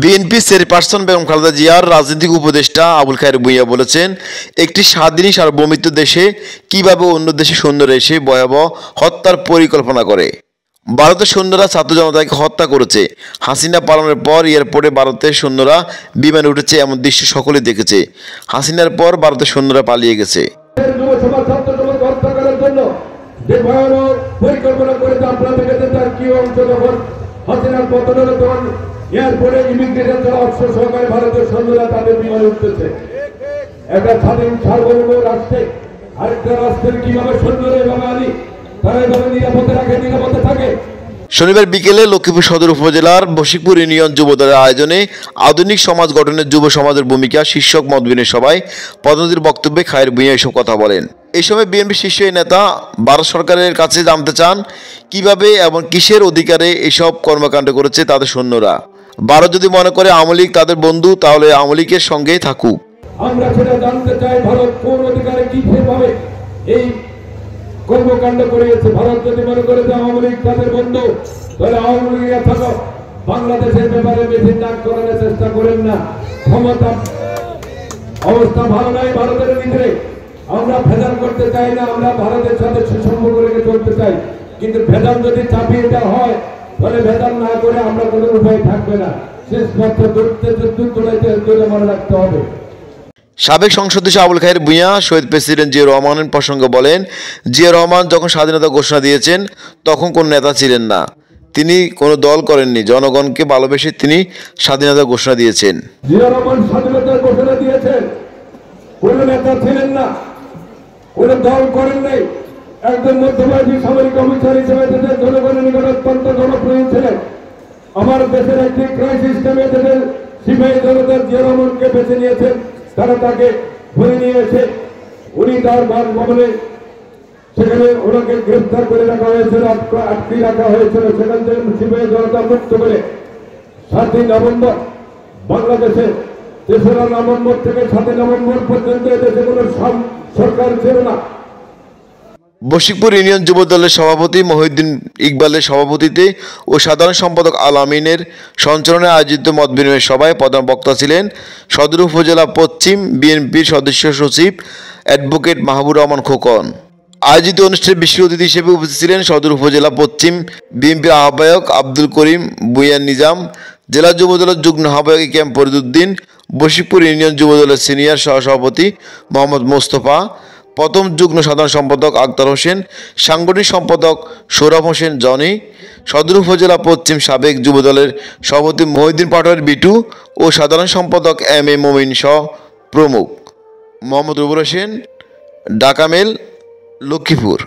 BNP chairperson Begum Khaleda জিয়ার রাজনৈতিক উপদেষ্টা আবুল খায়ের ভূঁইয়া বলেছেন, একটি স্বাধীন সার্বভৌমিত্ব দেশে কিভাবে অন্য দেশে সৈন্যরা এসে ভয়াবহ হত্যার পরিকল্পনা করে। ভারতের সৈন্যরা ছাত্র জনতাকে হত্যা করেছে। হাসিনা পালানোর পর এয়ারপোর্টে ভারতের সৈন্যরা বিমানে উঠেছে, এমন দৃশ্য সকলে দেখেছে। হাসিনার পর ভারতের সৈন্যরা পালিয়ে গেছে। এরপরে ইমিগ্রেশন যারা অফিসার সহকারে ভারতের সৈন্যরা তাদের বিমানে উঠতেছে। একটা স্বাধীন সার্বভৌম রাষ্ট্রে আরেকটা রাষ্ট্রের কিভাবে সৈন্যরা এভাবে আনি, তারা এভাবে নিরাপদে রাখে, নিরাপদে থাকে। শনিবার বিকেলে লক্ষ্মীপুর সদর উপজেলার বশিকপুর ইউনিয়ন যুবদলের আয়োজনে আধুনিক সমাজ গঠনের যুব সমাজের ভূমিকা শীর্ষক মতবিনিময় সভায় প্রধানমন্ত্রীর বক্তব্যে খায়ের ভূঁইয়া এসব কথা বলেন। এই সময় বিএনপি শীর্ষ নেতা ভারত সরকারের কাছে জানতে চান কিভাবে এবং কিসের অধিকারে এসব কর্মকাণ্ড করেছে তাদের সৈন্যরা। ভারত যদি মনে করে আওয়ামী লীগ তাদের বন্ধু, তাহলে আওয়ামী লীগের সঙ্গেই থাকুক। আমরা সেটা জানতে চাই, ভারত কোন অধিকারে কিভাবে এই কর্মকাণ্ড করিয়েছে। ভারত যদি মনে করে যে আওয়ামী লীগ তাদের বন্ধু, তাহলে আওয়ামী লীগের থাকো। বাংলাদেশের ব্যাপারে বেশি নাক করানোর চেষ্টা করেন না। ক্ষমতা অবস্থা ভালো নাই ভারতের ভিতরে। আমরা ভেজাল করতে চাই না, আমরা ভারতের সাথে সুসম্পর্ক রেখে চলতে চাই। কিন্তু ভেজাল যদি চাপিয়ে দেওয়া হয়, তাহলে ভেজাল না করে আমরা কোনো উপায় থাকবে না। শেষমাত্র দূরে মনে রাখতে হবে। সাবেক সংসদ সদস্য আবুল খায়ের ভূঁইয়া শহীদ প্রেসিডেন্ট জিয়া রহমানের প্রসঙ্গে বলেন, জিয়া রহমান যখন স্বাধীনতা ঘোষণা দিয়েছেন তখন কোনো নেতা ছিলেন না, তিনি কোনো দল করেননি, জনগণকে ভালোবেসে তিনি স্বাধীনতা ঘোষণা দিয়েছেন। জিয়া রহমান স্বাধীনতার ঘোষণা দিয়েছেন, কোন নেতা ছিলেন না, কোন দল করেন নাই। একজন মধ্যবয়সী সামরিক অফিসার হিসেবে দেশের জনগণের নিকট অত্যন্ত জনপ্রিয় ছিলেন। আমার দেশের একটি ক্রাইসিস টাইমে দেশের সিপাহী জনতার জিয়া রহমানকে বেছে নিয়েছেন। তারা তাকে ধরে নিয়ে এসে উনি তার বাসভবনে সেখানে ওনাকে গ্রেফতার করে রাখা হয়েছিল, আটকে রাখা হয়েছিল। সেখান থেকে সিপাহী জনতা মুক্ত করে 7 নভেম্বর বাংলাদেশে 3রা নভেম্বর থেকে 7 নভেম্বর পর্যন্ত এদেশে কোনো সরকার ছিল না। বশিকপুর ইউনিয়ন যুবদলের সভাপতি মহিউদ্দিন ইকবালের সভাপতিত্বে ও সাধারণ সম্পাদক আল আমিনের সঞ্চালনে আয়োজিত মতবিনিময় সভায় প্রধান বক্তা ছিলেন সদর উপজেলা পশ্চিম বিএনপির সদস্য সচিব অ্যাডভোকেট মাহবুবুর রহমান খোকন। আয়োজিত অনুষ্ঠানে বিশেষ অতিথি হিসেবে উপস্থিত ছিলেন সদর উপজেলা পশ্চিম বিএনপির আহ্বায়ক আব্দুল করিম ভূঁইয়া নিজাম, জেলা যুবদলের যুগ্ম আহ্বায়ক A K M Fariduddin, Bashikpur union যুবদলের সিনিয়র সহসভাপতি মোহাম্মদ মোস্তফা, প্রথম যুগ্ম সাধারণ সম্পাদক আক্তার হোসেন, সাংগঠনিক সম্পাদক সৌরভ হোসেন জনি, সদর উপজেলা পশ্চিম সাবেক যুবদলের সভাপতি মহিউদ্দিন পাটোয়ারি বিটু ও সাধারণ সম্পাদক এম এ মমিন সহ প্রমুখ। মোহাম্মদ রুবুল হোসেন, ঢাকা মেল, লক্ষ্মীপুর।